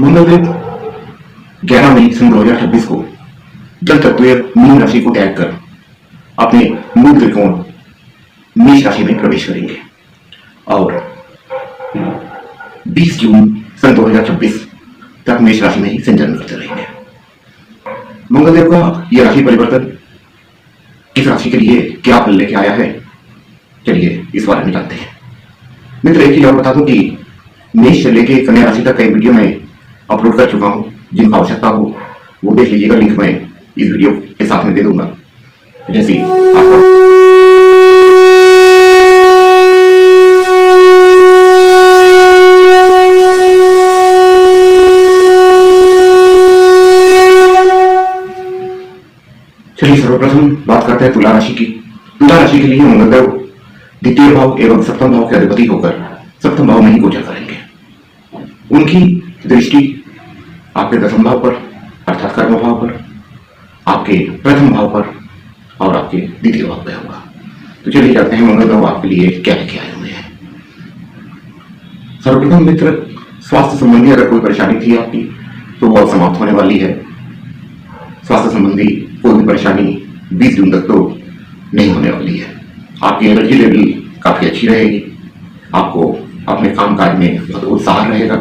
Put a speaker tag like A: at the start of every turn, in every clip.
A: मंगलदेव 11 मई सन 2026 को जल तत्वीय मीन राशि को त्याग कर अपने मूल त्रिकोण मेष राशि में प्रवेश करेंगे और 20 जून सन 2026 तक मेष राशि में ही संचरण करते रहेंगे। मंगलदेव का यह राशि परिवर्तन किस राशि के लिए क्या फल लेके आया है, चलिए इस बारे में जानते हैं। मित्र, एक चीज और बता दूं कि मेष से लेके कन्या राशि तक कई वीडियो में अपलोड कर चुका हूं, जिनका आवश्यकता हो वो देख लीजिएगा। लिंक मैं इस वीडियो के साथ में दे दूंगा। जैसे आपको चलिए सर्वप्रथम बात करते हैं तुला राशि की। तुला राशि के लिए मंगलदेव द्वितीय भाव एवं सप्तम भाव के अधिपति होकर सप्तम भाव में ही गोचर करेंगे। उनकी दृष्टि आपके दसम भाव पर अर्थात कर्म भाव पर, आपके प्रथम भाव पर और आपके द्वितीय भाव पर होगा। तो चलिए जानते हैं मंगलदेव आपके लिए क्या लेके आए हुए हैं। सर्वप्रथम मित्र, स्वास्थ्य संबंधी अगर कोई परेशानी थी आपकी तो वो समाप्त होने वाली है। स्वास्थ्य संबंधी कोई भी परेशानी 20 जून तक तो नहीं होने वाली है। आपकी एनर्जी लेवल काफी अच्छी रहेगी, आपको अपने काम काज में बहुत उत्साह रहेगा।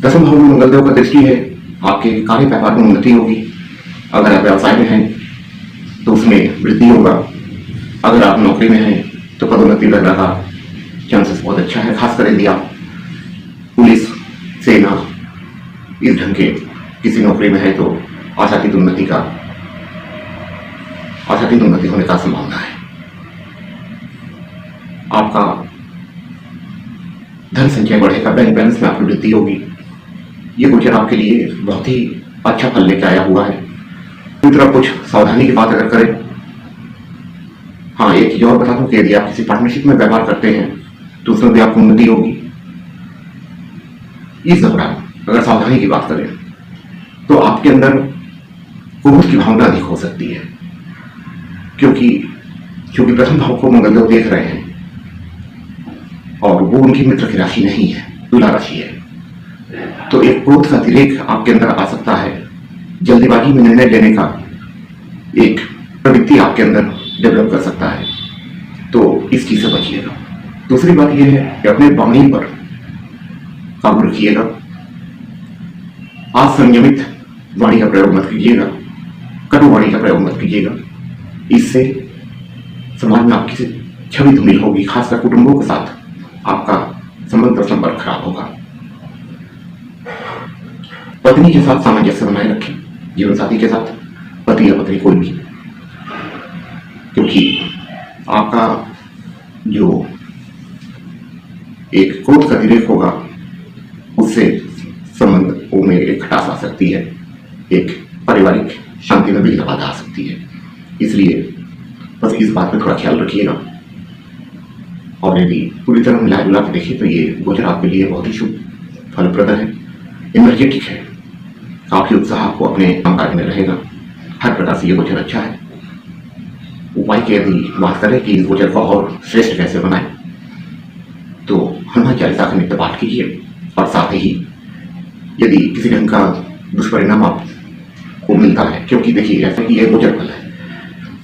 A: दसम भाव में मंगलदेव का दृष्टि है, आपके कार्य व्यापार में उन्नति होगी। अगर आप व्यवसाय में हैं तो उसमें वृद्धि होगा। अगर आप नौकरी में हैं तो पदोन्नति लगने का चांसेस बहुत अच्छा है। खासकर यदि आप पुलिस, सेना इस ढंग के किसी नौकरी में है तो आशातीत उन्नति होने का संभावना है। आपका धन संचय बढ़ेगा, बैंक बैलेंस में आपकी वृद्धि होगी। ये गोचर आपके लिए बहुत ही अच्छा फल लेके आया हुआ है। मित्र, कुछ सावधानी की बात अगर करें, हाँ एक चीज और बता दूं कि यदि आप किसी पार्टनरशिप में व्यापार करते हैं तो उसमें भी आपको उन्नति होगी। इस दौरान अगर सावधानी की बात करें तो आपके अंदर क्रोध की भावना अधिक हो सकती है, क्योंकि प्रथम भाव को मंगलदेव देख रहे हैं और वो उनकी मित्र की राशि नहीं है, तुला राशि है। तो एक क्रोध का अतिरेक आपके अंदर आ सकता है। जल्दीबाजी में निर्णय लेने का एक प्रवृत्ति आपके अंदर डेवलप कर सकता है, तो इस चीज से बचिएगा। दूसरी बात यह है कि अपने वाणी पर काबू रखिएगा। आज संयमित वाणी का प्रयोग मत कीजिएगा, कटु वाणी का प्रयोग मत कीजिएगा। इससे समाज में आपकी छवि धूमिल होगी, खासकर कुटुंबों के साथ आपका संबंध और संपर्क खराब होगा। पत्नी के साथ सामंजस्य बनाए रखें, जीवन साथी के साथ, पति या पत्नी कोई भी, क्योंकि आपका जो एक क्रोध का अतिरेक होगा उससे संबंधों में एक खटास आ सकती है, एक पारिवारिक शांति में भी बाधा आ सकती है। इसलिए बस इस बात पर थोड़ा ख्याल रखिएगा। और यदि पूरी तरह मिला जुला के देखिए तो ये गोचर आपके लिए बहुत ही शुभ फलप्रद है, एनर्जेटिक है। काफी उत्साह आपको अपने कामकाज में रहेगा। हर प्रकार से ये गोचर अच्छा है। उपाय की यदि बात करें कि इस गोचर को और श्रेष्ठ कैसे बनाए, तो हनुमान चालीसा का नित्य पाठ कीजिए और साथ ही यदि किसी ढंग का दुष्परिणाम आपको मिलता है, क्योंकि देखिए ऐसा कि यह गोचर फल है,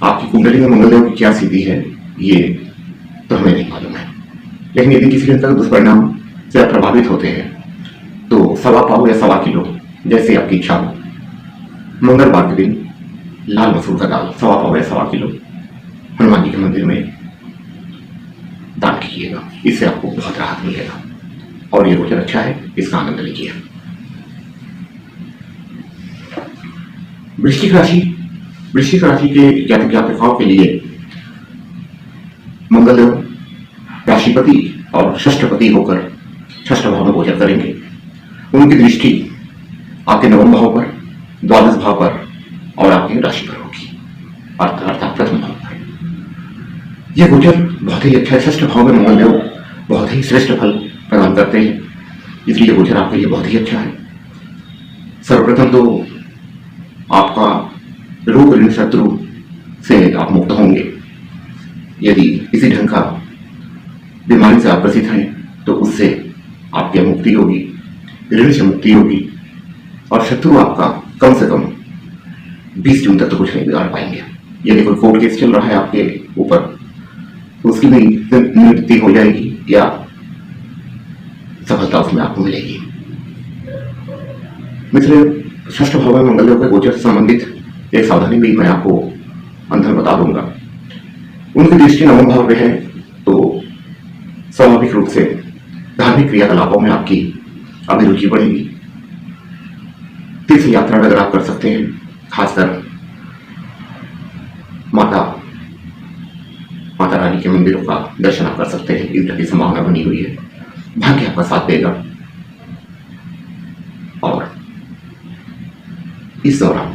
A: आपकी कुंडली में मंगलदेव की क्या स्थिति है ये तो हमें नहीं मालूम है। लेकिन यदि किसी ढंग का दुष्परिणाम से आप प्रभावित होते हैं तो 1.25 पाव या 1.25 किलो, जैसे आपकी इच्छा हो, मंगलवार के दिन लाल मसूर का दाल 1.25 पाव या 1.25 किलो हनुमान जी के मंदिर में दान कीजिएगा। इससे आपको बहुत राहत मिलेगा और ये गोचर अच्छा है, इसका आनंद लीजिए। वृश्चिक राशि के जातक जातिकाओं के लिए मंगलदेव राशिपति और षष्ठपति होकर षष्ठ भाव में गोचर करेंगे। उनकी दृष्टि आपके नवम भाव पर, द्वादश भाव पर और आपकी राशि पर होगी, अर्थात प्रथम भाव पर। यह गोचर बहुत ही अच्छा है। षष्ठ भाव में मंगलदेव बहुत ही श्रेष्ठ फल प्रदान करते हैं, इसलिए गोचर आपके लिए बहुत ही अच्छा है। सर्वप्रथम तो आपका रोग ऋण शत्रु से आप मुक्त होंगे। यदि किसी ढंग का बीमारी से आप ग्रसित हैं तो उससे आपकी मुक्ति होगी। ऋण से मुक्ति होगी और शत्रु आपका कम से कम 20 जून तक तो कुछ नहीं बिगाड़ पाएंगे। यदि कोई कोर्ट केस चल रहा है आपके ऊपर तो उसकी भी निवृत्ति हो जाएगी या सफलता उसमें आपको मिलेगी। मित्र, षष्ठ भाव में मंगलदेव के गोचर से संबंधित एक सावधानी भी मैं आपको अंत में बता दूंगा। उनकी दृष्टि नवम भाव में है तो स्वाभाविक रूप से धार्मिक क्रियाकलापों में आपकी अभिरुचि बढ़ेगी। तीर्थ यात्रा अगर आप कर सकते हैं, खासकर माता रानी के मंदिरों का दर्शन आप कर सकते हैं, इस तरह की संभावना बनी हुई है। भाग्य आपका साथ देगा और इस दौरान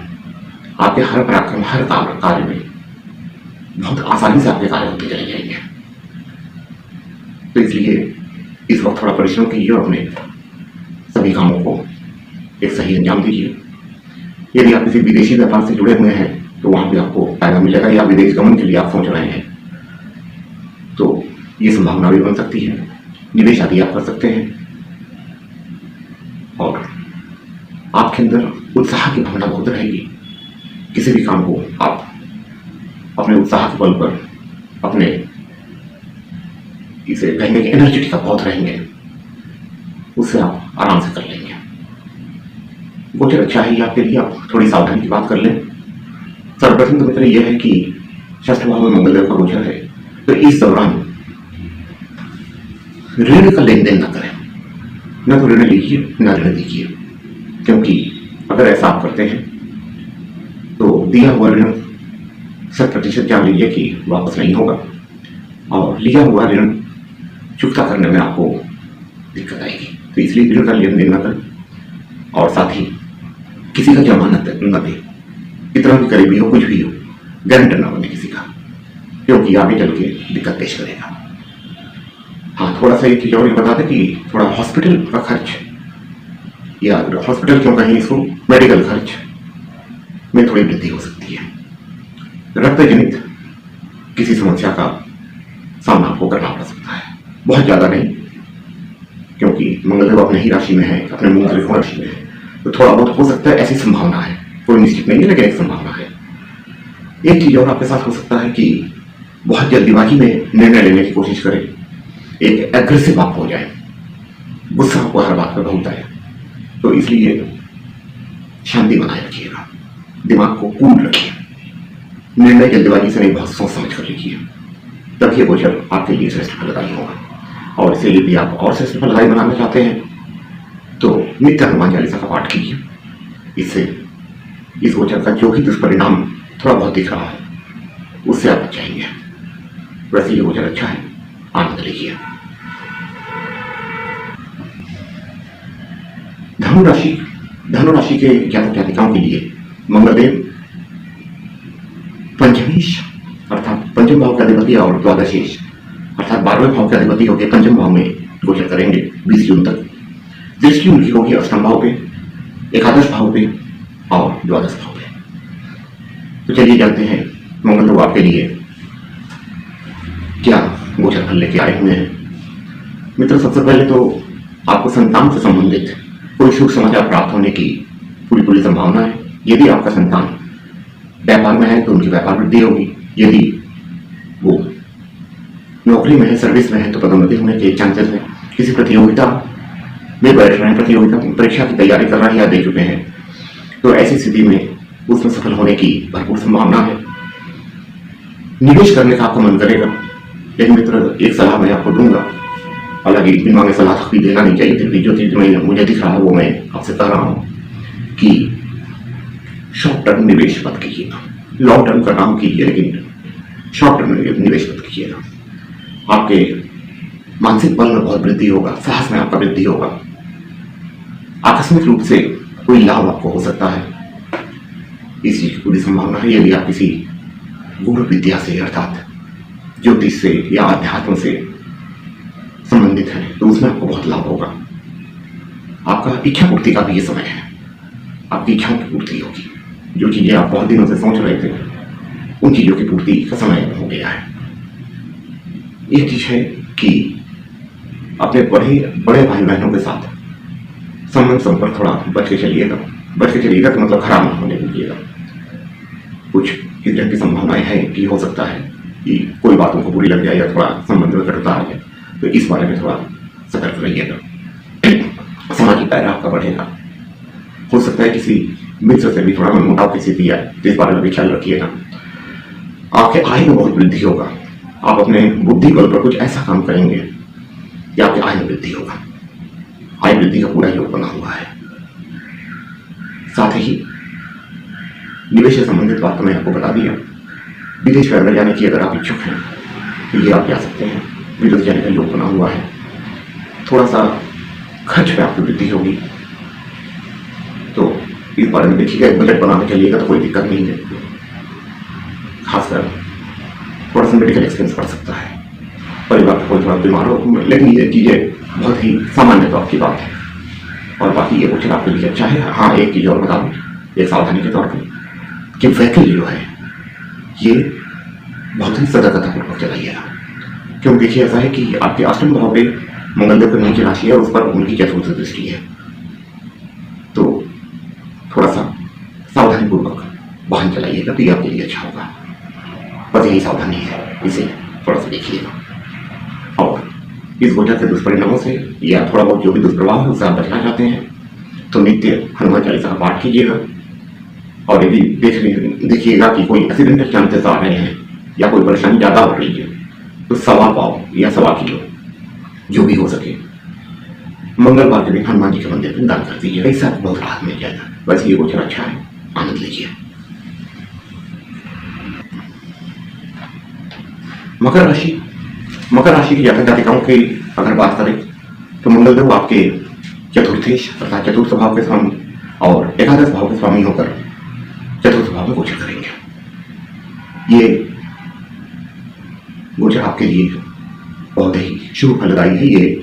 A: आपके हर पराक्रम, हर कार्य में बहुत आसानी से आपके कार्य होते चले जाएंगे। तो इसलिए इस वक्त थोड़ा परिश्रम कीजिए और अपने सभी कामों को एक सही अंजाम दीजिए। यदि आप किसी विदेशी व्यापार से जुड़े हुए हैं तो वहां भी आपको फायदा मिलेगा, या विदेश गमन के लिए आप सोच रहे हैं तो ये संभावना भी बन सकती है। निवेश आदि आप कर सकते हैं और आपके अंदर उत्साह की भावना बहुत रहेगी। किसी भी काम को आप अपने उत्साह के बल पर, अपने इसे कहने की एनर्जी का बहुत रहेंगे, उससे आप आराम से कर लेंगे। गोचर अच्छा है आपके लिए, आप थोड़ी सावधानी की बात कर लें। सर्वप्रथम तो मित्र यह है कि षष्ठ भाव में मंगलदेव का गोचर है तो इस दौरान ऋण का लेन देन न करें, न तो ऋण लीजिए न ऋण दीजिए, क्योंकि अगर ऐसा आप करते हैं तो दिया हुआ ऋण 100% जान लीजिए कि वापस नहीं होगा और लिया हुआ ऋण चुकता करने में आपको दिक्कत आएगी। तो इसलिए ऋण का लेन देन न करें और साथ ही किसी का जमानत न दे, कितना भी करीबी हो, कुछ भी हो, गारंटर ना बने किसी का, क्योंकि आगे चल के दिक्कत पेश करेगा। हाँ, थोड़ा सा एक चीज और बता दें कि थोड़ा हॉस्पिटल का खर्च, या हॉस्पिटल क्यों कहें इसको, मेडिकल खर्च में थोड़ी वृद्धि हो सकती है। रक्त जनित किसी समस्या का सामना आपको करना पड़ सकता है, बहुत ज्यादा नहीं, क्योंकि मंगलदेव अपने ही राशि में है, अपने मूल त्रिकोण राशि में है, तो थोड़ा बहुत हो सकता है, ऐसी संभावना है, कोई निश्चित नहीं है लेकिन एक संभावना है। एक चीज और आपके साथ हो सकता है कि बहुत जल्दीबाजी में निर्णय लेने की कोशिश करें, एक एग्रेसिव आप हो जाए, गुस्सा आपको हर बात पर भूलता है, तो इसलिए शांति बनाए रखिएगा, दिमाग को कूल रखिए, निर्णय जल्दीबाजी से नहीं, बहुत सोच समझ कर लीजिए, तब ये गोचर आपके लिए श्रेष्ठ फलदायी होगा। और इसे यदि आप और श्रेष्ठ फलदायी बनाना चाहते हैं तो नित्य हनुमान चालीसा का पाठ कीजिए। इससे इस गोचर का जो भी दुष्परिणाम थोड़ा बहुत दिख रहा है उससे आप बच जाएंगे। वैसे ये गोचर अच्छा है, आनंद लीजिए। धनुराशि के जातक जातिकाओं के लिए मंगलदेव पंचमेश अर्थात पंचम भाव के अधिपति और द्वादशेश अर्थात 12वें भाव के अधिपति होकर पंचम भाव में गोचर करेंगे 20 जून तक। दृष्टि उनकी होगी अष्टम भाव पे, एकादश भाव पे और द्वादश भाव पे। तो चलिए जानते हैं मंगलदेव आपके लिए क्या गोचर फल लेके आए हुए हैं। मित्र, सबसे पहले तो आपको संतान से संबंधित कोई शुभ समाचार प्राप्त होने की पूरी संभावना है। यदि आपका संतान व्यापार में है तो उनकी व्यापार वृद्धि होगी, यदि वो नौकरी में है, सर्विस में है तो पदोन्नति होने के चांसेस हैं। किसी प्रतियोगिता में बैठ रहे हैं, प्रतियोगिता परीक्षा की तैयारी कर रहे हैं या दे चुके हैं, तो ऐसी स्थिति में उसमें सफल होने की भरपूर संभावना है। निवेश करने का आपका मन करेगा, लेकिन मित्र एक सलाह मैं आपको दूंगा, हालांकि बिना में सलाह भी देना नहीं चाहिए, फिर भी जो चीज मुझे दिख रहा है वो मैं आपसे कह रहा हूँ कि शॉर्ट टर्म निवेश मत कीजिएगा, लॉन्ग टर्म का काम कीजिए, लेकिन शॉर्ट टर्म निवेश मत कीजिएगा। आपके मानसिक बल में बहुत वृद्धि होगा, साहस में आपका वृद्धि होगा, आकस्मिक रूप से कोई लाभ आपको हो सकता है, इस चीज की पूरी संभावना है। यदि आप किसी गूढ़ विद्या से अर्थात ज्योतिष से या अध्यात्म से संबंधित है तो उसमें आपको बहुत लाभ होगा। आपका इच्छा पूर्ति का भी ये समय है, आपकी इच्छाओं की पूर्ति होगी, जो चीजें आप बहुत दिनों से सोच रहे थे उन चीजों की पूर्ति का समय हो गया है। एक चीज है कि अपने बड़े भाई बहनों के साथ संबंध संपर्क थोड़ा बच के चलिएगा। बच के चलिएगा तो मतलब खराब ना होने दीजिएगा। कुछ इस तरह की संभावनाएं हैं कि हो सकता है कि कोई बात उनको बुरी लग जाए या थोड़ा संबंध में कटुता आ जाए, तो इस बारे में थोड़ा सतर्क रहिएगा। सामाजिक दायरा आपका बढ़ेगा। हो सकता है किसी मित्र से भी थोड़ा मनमुटाव की स्थिति आए, तो इस बारे में भी ख्याल रखिएगा। आपके आय में बहुत वृद्धि होगा। आप अपने बुद्धि बल पर कुछ ऐसा काम करेंगे कि आपके आय में वृद्धि होगा। आय वृद्धि का पूरा योग बना हुआ है। साथ ही निवेश से संबंधित बात तो मैं आपको बता दिया। विदेश में अगर जाने की अगर आप इच्छुक हैं तो ये आप जा सकते हैं। विदेश जाने का योग बना हुआ है। थोड़ा सा खर्च पे आपकी वृद्धि होगी, तो इस बारे में देखिएगा। एक बजट बनाने चलिएगा तो कोई दिक्कत नहीं है। खासकर थोड़ा सा मेडिकल एक्सपेंस पड़ सकता है। परिवार का कोई थोड़ा बीमार हो, लेकिन ये चीज़ें बहुत ही सामान्य तौर की बात है। और बाकी ये कुछ आपके लिए अच्छा है। हाँ, एक चीज़ और बता दूँ, एक सावधानी के तौर पर, कि व्हीकल जो है ये बहुत ही सतर्कतापूर्वक चलाइएगा। क्योंकि देखिए ऐसा है कि आपके अष्टम भाव पे मंगलदेव की नीचे राशि है, उस पर उनकी चतुर्थ दृष्टि है, तो थोड़ा सा सावधानीपूर्वक वाहन चलाइएगा तो ये आपके लिए अच्छा होगा। बस यही सावधानी है, इसे थोड़ा सा देखिएगा। और इस गोचर के दुष्परिणामों से या थोड़ा बहुत जो भी दुष्प्रभाव है उससे आप बचना चाहते हैं तो नित्य हनुमान चालीसा का पाठ कीजिएगा। और यदि देखिएगा कि कोई एक्सीडेंटल चांसेस आ रहे हैं या कोई परेशानी ज़्यादा हो रही है तो 1.25 पाव या 1.25 किलो जो भी हो सके मंगलवार के दिन हनुमान जी के मंदिर में दान कर दीजिएगा। इससे आपको बहुत राहत मिल जाएगा। वैसे ये गोचर अच्छा है, आनंद लीजिए। मकर राशि की जातक जातिकाओं की अगर बात करें तो मंगलदेव आपके चतुर्थेश अर्थात चतुर्थ भाव के स्वामी और एकादश भाव के स्वामी होकर चतुर्थ भाव में गोचर करेंगे। ये गोचर आपके लिए बहुत ही शुभ फलदायी है। ये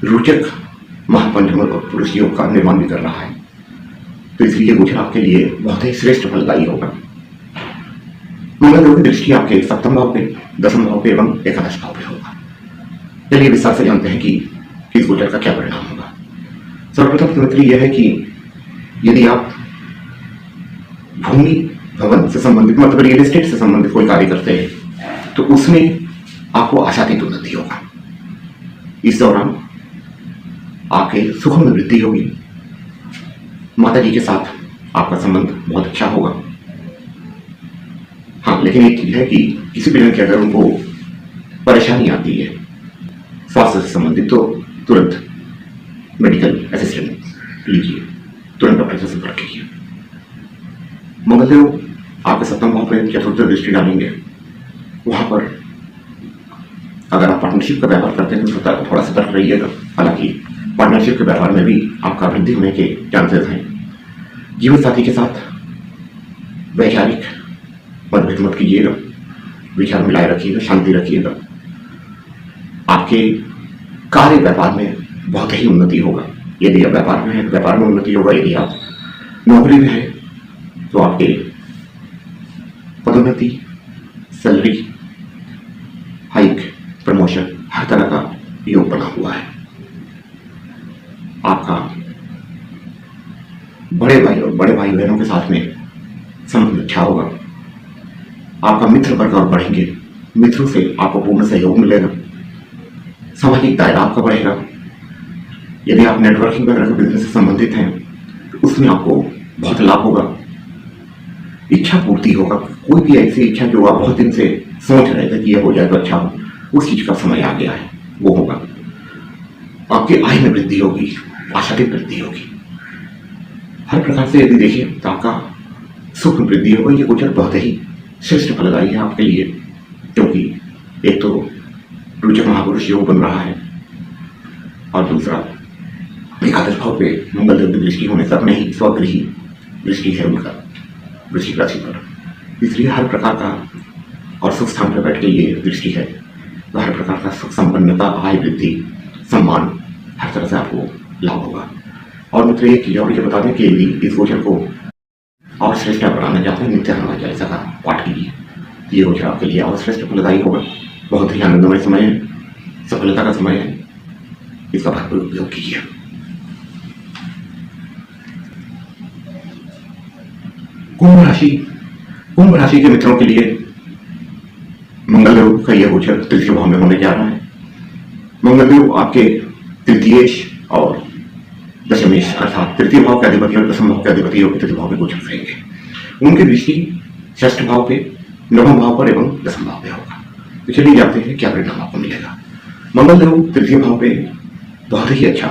A: रोचक महापंचम पुरुष योग का निर्माण भी कर रहा है, तो इसलिए गोचर आपके लिए बहुत ही श्रेष्ठ फलदायी होगा। मंगलदेव की दृष्टि आपके सप्तम भाव पे, दसम भाव पे एवं एकादश भाव पे होगा। चलिए विस्तार से जानते हैं कि इस गोचर का क्या परिणाम होगा। सर्वप्रथम सिमेट्री यह है कि यदि आप भूमि भवन से संबंधित मतलब रियल एस्टेट से संबंधित कोई कार्य करते हैं तो उसमें आपको आशातीत उन्नति होगा। इस दौरान आपके सुख में वृद्धि होगी। माता जी के साथ आपका संबंध बहुत अच्छा होगा। हाँ, लेकिन एक चीज है कि किसी भी तरह की अगर उनको परेशानी आती है स्वास्थ्य से संबंधित तो तुरंत मेडिकल असिस्टेंट लीजिए, तुरंत डॉक्टर से संपर्क कीजिए। मंगलदेव आपके सप्तम भाव पर चतुर्थ दृष्टि डालेंगे। वहां पर अगर आप पार्टनरशिप का व्यापार करते हैं तो थोड़ा सतर्क रहिएगा। हालांकि पार्टनरशिप के व्यापार में भी आपका वृद्धि होने के चांसेस हैं। जीवन साथी के साथ वैचारिक मतभेद मत कीजिएगा, विचार मिलाए रखिएगा, शांति रखिएगा। आपके कार्य व्यापार में बहुत ही उन्नति होगा। यदि आप व्यापार में हैं व्यापार में उन्नति होगा। यदि आप नौकरी में हैं तो आपके पदोन्नति, सैलरी हाइक, प्रमोशन हर तरह का योग बना हुआ है। आपका बड़े भाई बहनों के साथ में संबंध अच्छा होगा। आपका मित्र वर्ग और बढ़ेंगे। मित्रों से आपको पूर्ण सहयोग मिलेगा। सामाजिक दायरा आपका बढ़ेगा। यदि आप नेटवर्किंग वगैरह के बिजनेस से संबंधित हैं तो उसमें आपको बहुत लाभ होगा। इच्छा पूर्ति होगा। कोई भी ऐसी इच्छा जो आप बहुत दिन से सोच रहे थे कि यह हो जाए तो अच्छा हो, उस चीज का समय आ गया है, वो होगा। आपकी आय में वृद्धि होगी, आशातीत वृद्धि होगी। हर प्रकार से यदि देखिए तो आपका सुख में वृद्धि होगा। ये गोचर बहुत ही श्रेष्ठ फलदायी है आपके लिए, क्योंकि एक तो रोचक महापुरुष योग बन रहा है और दूसरा एकादश भाव पे मंगलदेव की दृष्टि होने तक नहीं स्वगृही दृष्टि है उनका वृश्चिक राशि पर। इसलिए हर प्रकार का और सुख स्थान पर बैठ के ये दृष्टि है तो हर प्रकार का सुख संपन्नता, आय वृद्धि, सम्मान हर तरह से आपको लाभ होगा। और मित्र एक चीज और ये बता दें कि इस गोचर को और श्रेष्ठ बनाना चाहते हैं नित्य हनुमान चालीसा का पाठ कीजिए। ये गोचर आपके लिए और श्रेष्ठ फलदायी होगा। बहुत ही आनंदमय समय है, सफलता का समय है। इसका भरपूर उपयोग कीजिए। कुंभ राशि के मित्रों के लिए मंगलदेव का यह गोचर तृतीय भाव में होने जा रहा है। मंगलदेव आपके तृतीयेश और दशमेश अर्थात तृतीय भाव के अधिपति और दशम भाव के अधिपति होकर तृतीय भाव में गोचर करेंगे। उनकी दृष्टि षष्ठ भाव पे, नवम भाव पर एवं दशम भाव पे होगा। तो चलिए जानते हैं क्या परिणाम आपको मिलेगा। मंगलदेव तृतीय भाव पे बहुत ही अच्छा,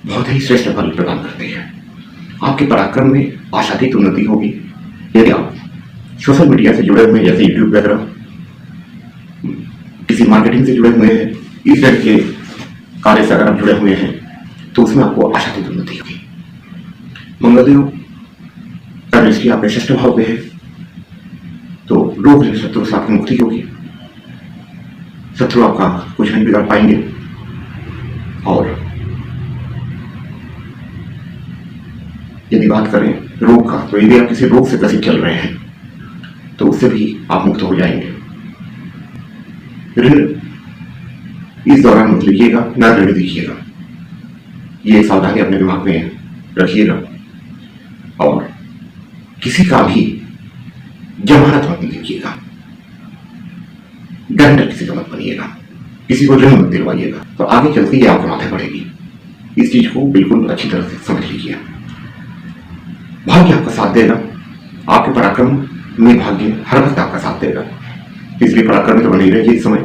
A: बहुत ही श्रेष्ठ फल प्रदान करते हैं। आपके पराक्रम में आशातीत उन्नति होगी। यदि आप सोशल मीडिया से जुड़े हुए हैं, जैसे यूट्यूब वगैरह, किसी मार्केटिंग से जुड़े हुए हैं, इस तरह के कार्य से अगर आप जुड़े हुए हैं तो उसमें आपको आशातीत उन्नति होगी। मंगलदेव का दृष्टि आपके षष्ठ भाव पे है, तो रोग शत्रु से आपकी मुक्ति होगी। शत्रु आपका कुछ नहीं बिगाड़ पाएंगे। और यदि बात करें रोग का, तो यदि आप किसी रोग से ग्रसित चल रहे हैं तो उससे भी आप मुक्त हो जाएंगे। ऋण इस दौरान मत लीजिएगा, न ऋण दीजिएगा, ये सावधानी अपने दिमाग में रखिएगा। और किसी का भी जमानत मत लीजिएगा, गारंटर किसी का मत बनिएगा, किसी को ऋण मत दिलवाइएगा, तो आगे चलकर ये आपके माथे पड़ेगी। इस चीज को बिल्कुल अच्छी तरह से समझ लीजिए। भाग्य आपका साथ देगा, आपके पराक्रम में भाग्य हर वक्त आपका साथ देगा, इसलिए पराक्रम में तो बने ही रहिए इस समय।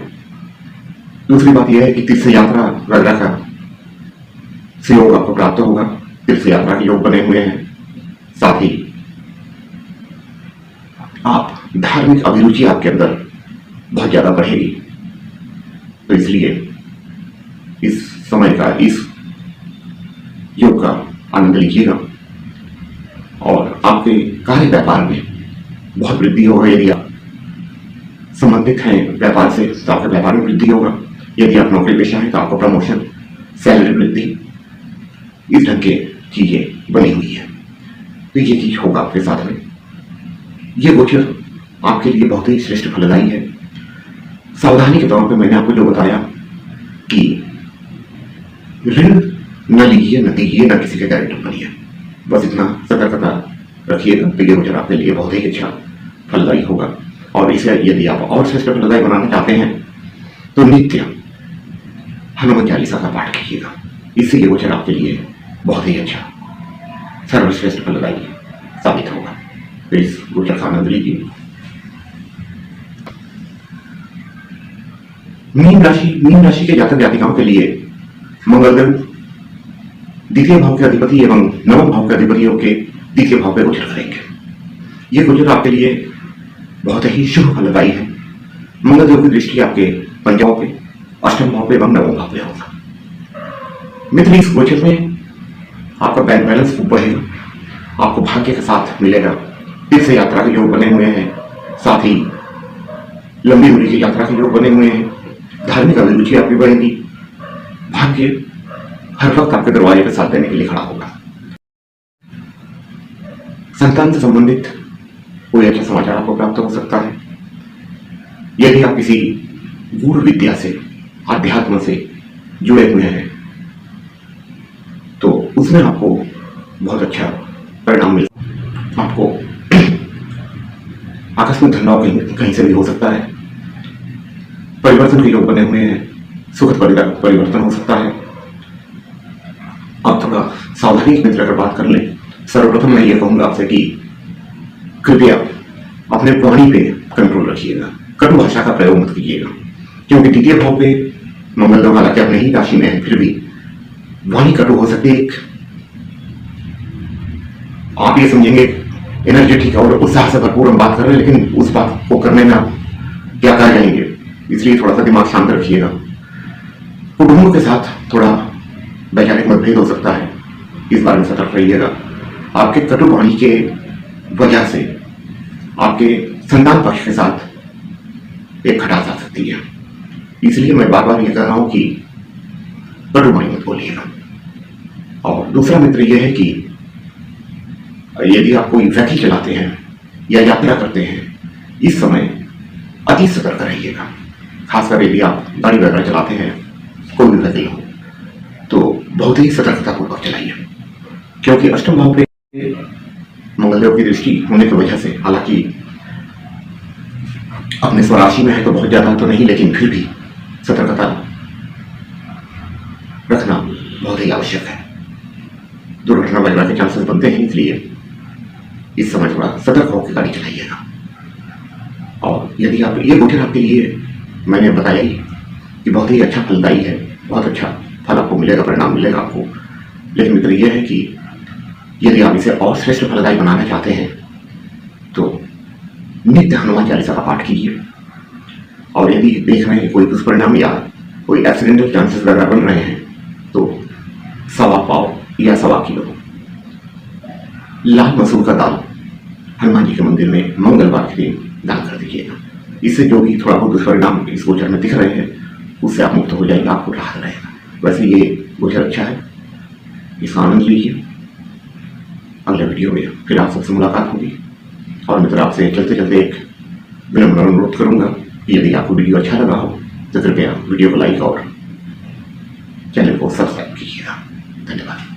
A: दूसरी बात यह है कि तीर्थ यात्रा वगैरह का सहयोग आपको प्राप्त होगा। तीर्थ यात्रा के योग बने हुए हैं। साथ ही आप धार्मिक अभिरुचि आपके अंदर बहुत ज्यादा बढ़ेगी, तो इसलिए इस समय का, इस योग का आनंद लीजिएगा। और आपके कार्य व्यापार में बहुत वृद्धि होगा। यदि आप संबंधित हैं व्यापार से तो आपके व्यापार में वृद्धि होगा। यदि आप नौकरी पेशा हैं तो आपको प्रमोशन, सैलरी वृद्धि, इस ढंग के चीजें बनी हुई है। तो ये चीज होगा आपके साथ में। ये गोचर आपके लिए बहुत ही श्रेष्ठ फलदायी है। सावधानी के तौर पे मैंने आपको जो बताया कि ऋण न लीजिए, न दीजिए, न किसी के गारंटर बनिए, बस इतना सतर्कता रखिएगा। तो ये गोचर आपके लिए बहुत ही अच्छा फलदायी होगा। और इसे यदि आप और श्रेष्ठ फलदायी बनाना चाहते हैं तो नित्य हनुमान चालीसा का पाठ कीजिएगा। इससे ये गोचर आपके लिए बहुत ही अच्छा, सर्वश्रेष्ठ फलदायी साबित होगा। तो इस गोचर का आनंद लीजिए। मीन राशि के जातक जातिकाओं के लिए मंगलदेव द्वितीय भाव के अधिपति एवं नवम भाव के अधिपतियों के द्वितीय भाव पे गोचर करेंगे। ये गोचर आपके लिए बहुत ही शुभ फलदायी है। मंगलदेव की दृष्टि आपके पंचम पे, अष्टम भाव पे एवं नवम भाव पे होगा। मित्र, इस गोचर में आपका बैंक बैलेंस खूब बढ़ेगा, आपको भाग्य के साथ मिलेगा। तीर्थ यात्रा के योग बने हुए हैं, साथ ही लंबी दूरी की यात्रा के योग बने हुए हैं। धार्मिक अभिरुचि आपकी बढ़ेगी। भाग्य हर वक्त आपके दरवाजे पर साथ देने के लिए खड़ा होगा। संतान से संबंधित कोई अच्छा समाचार आपको प्राप्त हो सकता है। यदि आप किसी गूढ़ विद्या से, अध्यात्म से जुड़े हुए हैं तो उसमें आपको बहुत अच्छा परिणाम मिल, आपको आकस्मिक धनलाभ कहीं से भी हो सकता है। परिवर्तन के योग बने हुए हैं, सुखद परिवर्तन हो सकता है। आप थोड़ा सावधानी मित्र अगर बात कर लें, सर्वप्रथम मैं ये कहूंगा आपसे कि कृपया अपने वाणी पे कंट्रोल रखिएगा, कटु भाषा का प्रयोग मत कीजिएगा, क्योंकि द्वितीय भाव पे मंगलदेव हालांकि अपने ही राशि में है, फिर भी वाणी कटु हो सकती है। आप ये समझेंगे एनर्जेटिक और उत्साह से भरपूर हम बात कर रहे हैं, लेकिन उस बात को करने में आप क्या कर जाएंगे, इसलिए थोड़ा सा दिमाग शांत रखिएगा। कुटुंबों के साथ थोड़ा वैचारिक मतभेद हो सकता है, इस बारे में सतर्क रहिएगा। आपके कटु वाणी के वजह से आपके संतान पक्ष के साथ एक खटास आ सकती है, इसलिए मैं बार बार ये कह रहा हूं कि कटु वाणी मत बोलिएगा। और दूसरा मित्र यह है कि यदि आप कोई व्हीकल चलाते हैं या यात्रा करते हैं, इस समय अति सतर्क रहिएगा। खासकर यदि आप गाड़ी वगैरह चलाते हैं, कोई भी व्हीकल हो, तो बहुत ही सतर्कतापूर्वक चलाइए, क्योंकि अष्टम भाव पे मंगल मंगलदेव की दृष्टि होने की वजह से, हालांकि अपने स्वराशि में है तो बहुत ज्यादा तो नहीं, लेकिन फिर भी सतर्कता रखना बहुत ही आवश्यक है। दुर्घटना वगैरह के चांसेस बनते हैं, इसलिए इस समय थोड़ा सतर्क होकर गाड़ी चलाइएगा। और यदि आप ये गोचर आपके लिए मैंने बताया ही कि बहुत ही अच्छा फलदायी है, बहुत अच्छा फल आपको मिलेगा, परिणाम मिलेगा आपको, लेकिन मित्र ये है कि यदि आप इसे और श्रेष्ठ फलदायी बनाना चाहते हैं तो नित्य हनुमान चालीसा का पाठ कीजिए। और यदि देख रहे हैं कोई दुष्परिणाम या कोई एक्सीडेंटल चांसेस वगैरह बन रहे हैं तो 1.25 पाव या 1.25 किलो लाल मसूर का दाल हनुमान जी के मंदिर में मंगलवार के दिन दान कर दीजिएगा। इससे जो भी थोड़ा बहुत दुष्परिणाम इस गोचर में दिख रहे हैं उससे आप मुक्त हो जाएंगे, आपको राहत रहेगा। वैसे ये गोचर अच्छा है, इसका आनंद लीजिए। अगले वीडियो में फिर आप सबसे मुलाकात होगी। और मित्र आपसे चलते चलते एक विनम्र अनुरोध करूंगा कि यदि आपको वीडियो अच्छा लगा हो तो कृपया वीडियो को लाइक और चैनल को सब्सक्राइब कीजिएगा। धन्यवाद।